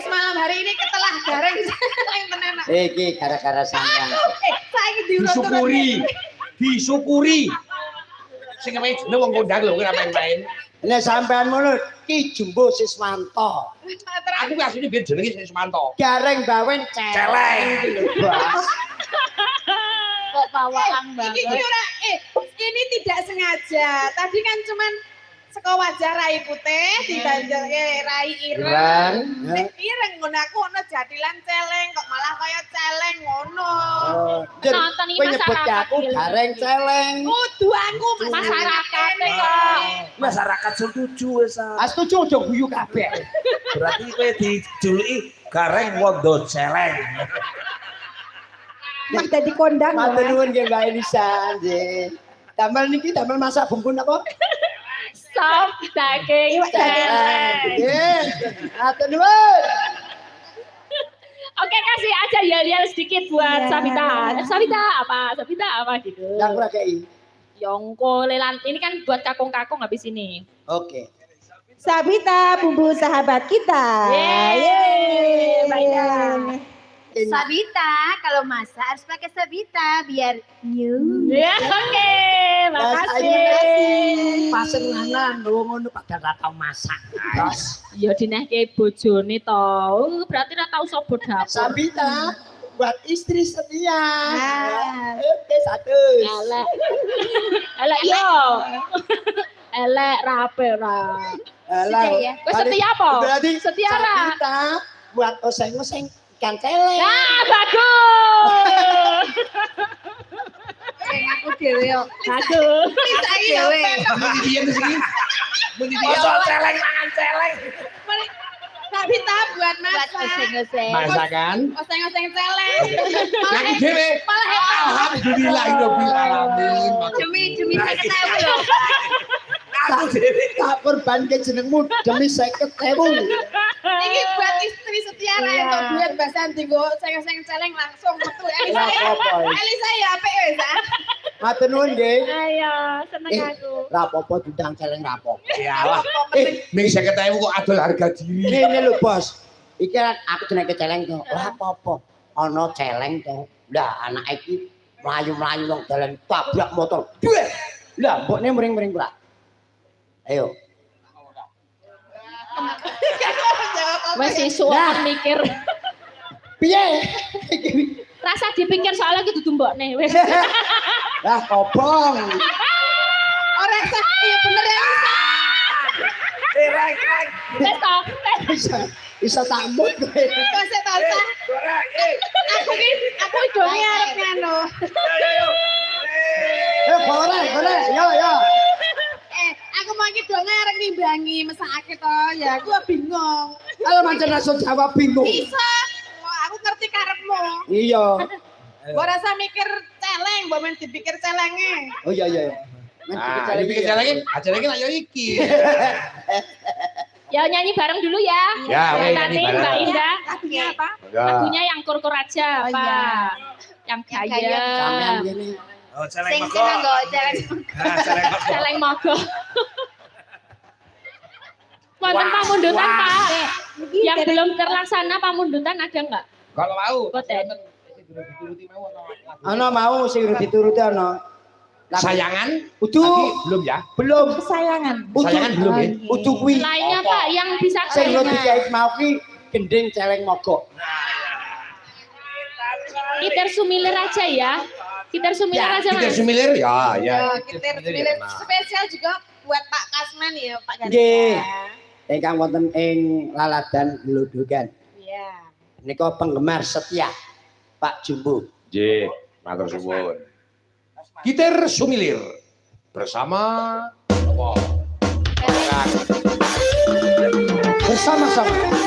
malam hari ini ketelah gareng yang tenan. Iki gara-gara sampean. Saiki Disyukuri. Sing main jeneng wong kondang lho ora main-main. Nek sampean ngono Ki Jumbo Siswanto. Aku asline biyen jenenge Siswanto. Gareng bawen celeng. Kok pawaan banget. Ini tidak sengaja. Tadi kan cuman saka wajah rai putih dibanjurke rai ireng. Nek ireng ngono aku ono jadilan celeng kok malah kaya celeng ngono. Nonton iki Kowe nyebut aku gareng celeng. Kudu aku Masyarakat kok. Masyarakat setuju wis. Setuju aja guyu kabeh. Berarti kowe dijuluki gareng wondo celeng. Mak dadi kondang. Matur nuwun nggih Mbak Elisa nggih. Damel niki damel masak bumbu napa? Sop daging celeng. Nggih. Matur nuwun. Oke, kasih aja yel-yel sedikit buat Sabita. Sabita apa gitu. Yang ora kei. Yongko lelan ini kan buat kakung-kakung habis ini. Oke. Sabita bumbu sahabat kita. Yeay. Sabita, kalau masak harus pakai Sabita biar new. Ya, oke. Makasih. Pasang lanang lho ngono padahal ora tau masak. Terus Ya dinehke bojone to. Berarti ora tau sobo dapur. Sabita buat istri setia. Nah. Oke, satu. Elek. Elek yo. Elek rape ra. Alah. Wes setia apa? Berarti Setia ra? Sabita buat oseng-oseng ikan celeng. Nah, bagus. Aku dewe yo. Bagus. Dewe. Mun diyen sing. Mun diyen Celeng mangan celeng. Sabita buat Buat masak. oseng-oseng. masakan. Oseng-oseng celeng. Aku dhewe. Alhamdulillah alamin. Demi 50.000 loh. Aku dhewe. Tak korbanke jenengmu demi 50.000. Ini buat istri setia ra entuk duit basan dienggo oseng-oseng celeng langsung metu. Ora apa-apa. Elisa ya apik wis ah. Matur nuwun nggih. Ayo, seneng aku. Ra apa-apa diundang celeng ra apa. Iyalah. Ning 50.000 kok adol harga diri. Ngene lho, Bos. Iki aku jenenge celeng to. Ora apa-apa. Ana celeng to. Lah anak iki mlayu-mlayu nang dalan tabrak motor. Duh. Lah mbokne mring-mring ora. Ayo. Wes suwan mikir. Piye? Rasa dipikir soalnya kudu mbokne wis. Lah kobong. Ora sah iya bener ya. Celeng. Wes to. Bisa takmut kowe. Kok sik ta sah. Aku donge arep ngono. Boleh. Yo. Aku mau iki donge arep ngimbangi mesakake to. Ya aku bingung. Kalau mancen langsung jawab bingung. Bisa. Wah, aku ngerti karepmu. Iya. Mbok rasa mikir celeng, mbok men dipikir celenge. Oh iya. Men Nah, celeng dipikir celenge, acarane lah yo iki. Ya nyanyi bareng dulu ya. Ya, oke, Mbak nyanyi Tati, bareng. Mbak Indah. Lagunya apa? Lagunya yang kur-kur aja Oh, apa? iya. Yang Sampean gaya. gini. Oh, celeng Sing moko. seneng kok celeng. Nah, celeng moko. Celeng mogo. Wonten pamundutan Pak. Yang belum terlaksana pamundutan ada enggak? Kalau mau. Boten. Dituruti mau ana. Ana mau sing dituruti ana. Sayangan Udu tadi belum ya? belum. Kesayangan. Sayangan belum ya? Udu kuwi. Lainnya Pak yang bisa Sing kayaknya. roti jahit mau ki gending celeng mogok. Kitar sumilir aja ya. Kitar sumilir aja Kita Mas. sumilir ya, ya. Ya, kita pilih spesial juga buat Pak Kasman ya, Pak Ganda. Nggih. Ingkang wonten ing Laladan Glodhogan. Iya. Nika penggemar setia Pak Jumbo. Nggih, matur suwun. Gitar sumilir bersama Bersama-sama